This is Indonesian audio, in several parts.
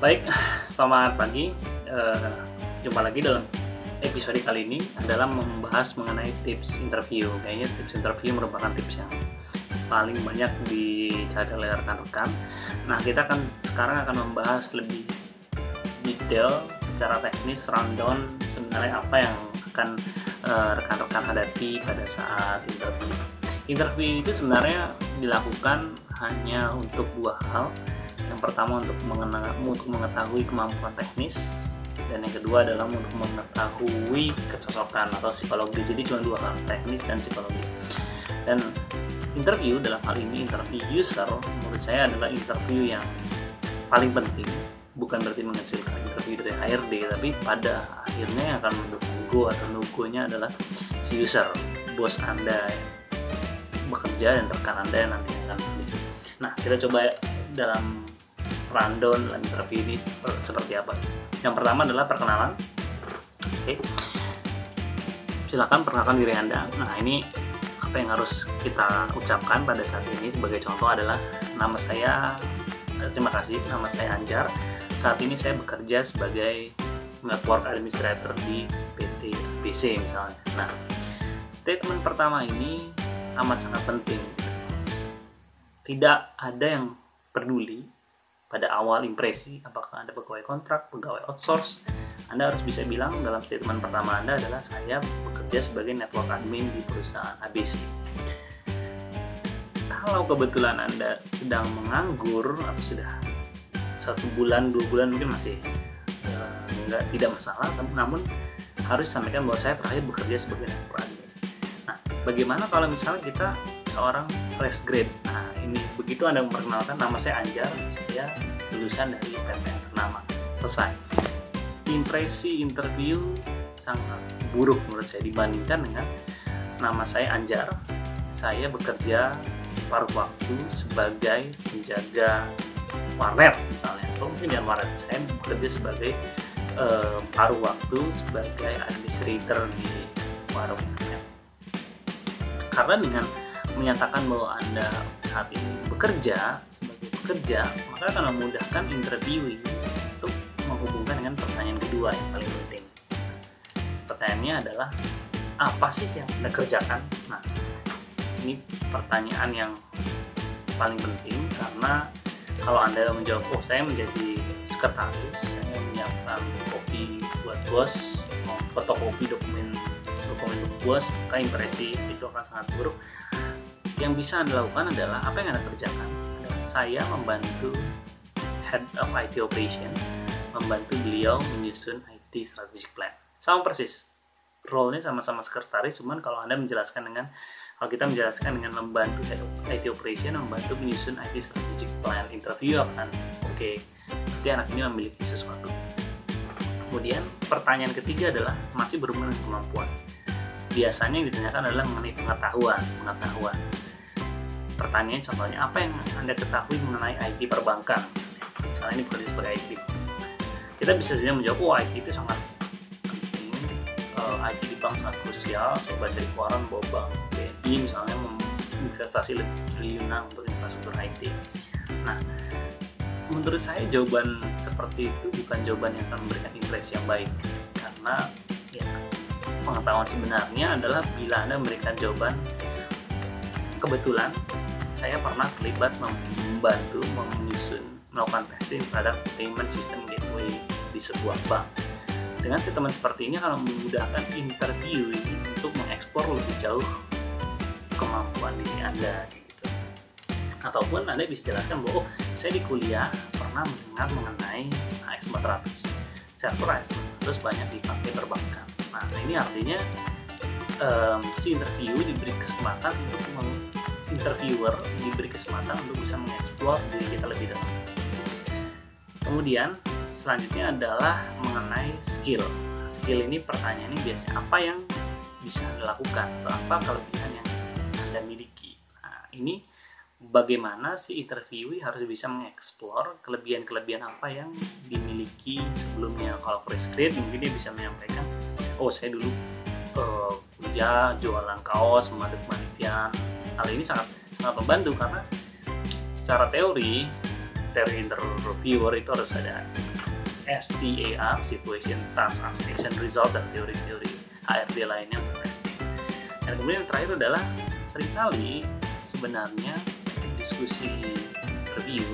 Baik, selamat pagi. Jumpa lagi dalam episode kali ini adalah membahas mengenai tips interview. Kayaknya tips interview merupakan tips yang paling banyak dicari oleh rekan-rekan. Nah, kita sekarang akan membahas lebih detail secara teknis, rundown sebenarnya apa yang akan rekan-rekan hadapi pada saat interview. Interview itu sebenarnya dilakukan hanya untuk dua hal. Yang pertama untuk mengetahui kemampuan teknis, dan yang kedua adalah untuk mengetahui kecocokan atau psikologi. Jadi cuma dua hal, teknis dan psikologi. Dan interview dalam hal ini, interview user, menurut saya adalah interview yang paling penting. Bukan berarti mengecilkan interview dari HRD, tapi pada akhirnya yang akan mendukung go atau no-go-nya adalah si user, bos Anda yang bekerja dan rekan Anda yang nanti akan bekerja. Nah, kita coba dalam rundown dalam interview ini seperti apa. Yang pertama adalah perkenalan. Oke. Silakan perkenalkan diri Anda. Nah, ini apa yang harus kita ucapkan pada saat ini. Sebagai contoh adalah terima kasih, nama saya Anjar. Saat ini saya bekerja sebagai network administrator di PT PC misalnya. Nah, statement pertama ini amat sangat penting. Tidak ada yang peduli pada awal impresi apakah Anda pegawai kontrak, pegawai outsource. Anda harus bisa bilang dalam statement pertama Anda adalah saya bekerja sebagai network admin di perusahaan ABC. Kalau kebetulan Anda sedang menganggur atau sudah 1 bulan, 2 bulan mungkin masih tidak masalah, namun harus disampaikan bahwa saya terakhir bekerja sebagai network admin. Nah, bagaimana kalau misalnya kita seorang fresh grade? Nah, ini begitu Anda memperkenalkan, nama saya Anjar, saya lulusan dari PTN ternama. Selesai. Impresi interview sangat buruk menurut saya dibandingkan dengan nama saya Anjar, saya bekerja paruh waktu sebagai penjaga warnet misalnya, atau mungkin jangan warnet, saya bekerja sebagai paruh waktu sebagai administrator di warung internet. Karena dengan menyatakan bahwa Anda saat ini bekerja sebagai pekerja, maka akan memudahkan interviewee untuk menghubungkan dengan pertanyaan kedua yang paling penting. Pertanyaannya adalah, apa sih yang Anda kerjakan? Nah, ini pertanyaan yang paling penting, karena kalau Anda menjawab, saya menjadi sekretaris, saya menyiapkan kopi buat bos, fotokopi dokumen untuk bos, maka impresi itu akan sangat buruk. Yang bisa Anda lakukan adalah, apa yang Anda kerjakan adalah saya membantu Head of IT Operation, membantu beliau menyusun IT Strategic Plan. Sama persis, role-nya sama-sama sekretaris, cuman kalau kita menjelaskan dengan membantu Head of IT Operation, membantu menyusun IT Strategic Plan, interview akan berarti anak ini memiliki sesuatu. Kemudian pertanyaan ketiga adalah masih berhubungan dengan kemampuan. Biasanya yang ditanyakan adalah mengenai pengetahuan. Pertanyaan contohnya, apa yang Anda ketahui mengenai IT perbankan? Misalnya ini bekerja sebagai IT. Kita bisa saja menjawab, IT itu sangat penting, IT di bank sangat krusial. Saya baca di koran bahwa bank BNI misalnya menginvestasi lebih triliunan untuk infrastruktur IT. Nah, menurut saya jawaban seperti itu bukan jawaban yang akan memberikan impresi yang baik, karena pengetahuan sebenarnya adalah bila Anda memberikan jawaban, kebetulan saya pernah terlibat membantu melakukan testing terhadap payment system gateway di sebuah bank. Dengan statement seperti ini akan memudahkan interview untuk mengeksplor lebih jauh kemampuan diri Anda gitu. Ataupun Anda bisa jelaskan bahwa saya di kuliah pernah mendengar mengenai AX400. Server AX400 banyak dipakai perbankan. Nah, ini artinya si interviewer diberi kesempatan untuk bisa mengeksplor diri kita lebih dalam. Kemudian selanjutnya adalah mengenai skill. Skill ini pertanyaannya biasanya apa yang bisa Anda lakukan atau apa kelebihan yang Anda miliki. Nah, ini bagaimana si interviewee harus bisa mengeksplor kelebihan-kelebihan apa yang dimiliki sebelumnya. Kalau fresh grade mungkin dia bisa menyampaikan, saya dulu kuliah jualan kaos, membantu kepanitiaan. Hal ini sangat membantu karena secara teori interviewer itu harus ada STAR, Situation, Task, Action, Result, dan teori-teori HRD lainnya untuk testing. Dan kemudian yang terakhir adalah seringkali sebenarnya diskusi review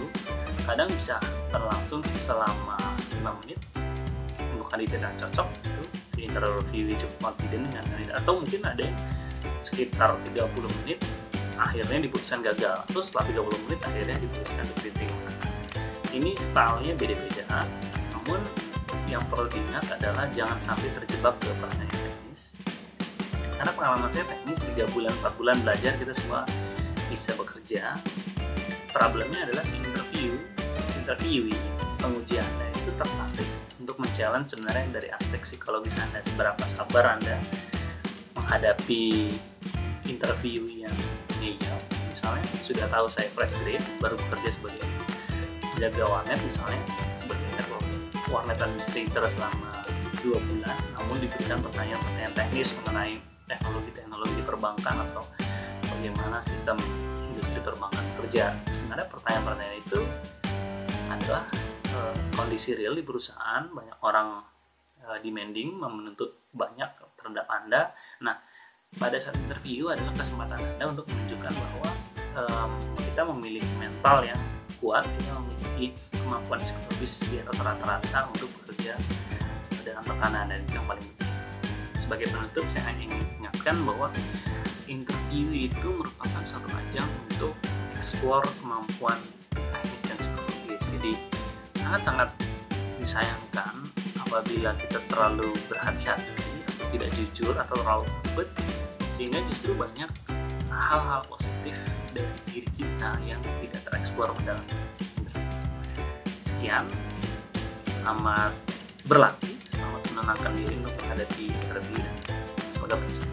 kadang bisa berlangsung selama 5 menit untuk kandidat yang cocok itu si internal review cukup confident dengan kandidat, atau mungkin ada yang sekitar 30 menit akhirnya diputuskan gagal, terus setelah 30 menit akhirnya diputuskan diterima. Ini stylenya beda-beda, namun yang perlu diingat adalah jangan sampai terjebak ke pertanyaan teknis, karena pengalaman saya teknis 3 bulan 4 bulan belajar kita semua bisa bekerja. Problemnya adalah si interviewee penguji Anda itu tertarik untuk men-challenge sebenarnya dari aspek psikologis Anda, seberapa sabar Anda menghadapi interviewee yang ngeyel. Misalnya sudah tahu saya fresh grade, baru bekerja sebagai jaga warnet misalnya, sebagai warnet administrator selama 2 bulan, namun diberikan pertanyaan-pertanyaan teknis mengenai teknologi perbankan atau bagaimana sistem industri perbankan bekerja. Sebenarnya pertanyaan-pertanyaan itu adalah kondisi real di perusahaan, banyak orang demanding, menuntut banyak terhadap Anda. Nah, pada saat interview adalah kesempatan Anda untuk menunjukkan bahwa kita memiliki mental yang kuat, kita memiliki kemampuan psikologis di atas rata-rata untuk bekerja dengan tekanan, dan yang paling penting. Sebagai penutup, saya hanya ingin ingatkan bahwa interview itu merupakan satu ajang untuk explore kemampuan teknis dan psikologis. Jadi sangat-sangat disayangkan apabila kita terlalu berhati-hati atau tidak jujur atau terlalu takut, sehingga justru banyak hal-hal positif dari diri kita yang tidak tereksplor dalam interview. Sekian, selamat berlatih, selamat menenangkan diri untuk menghadapi interview, dan semoga berhasil.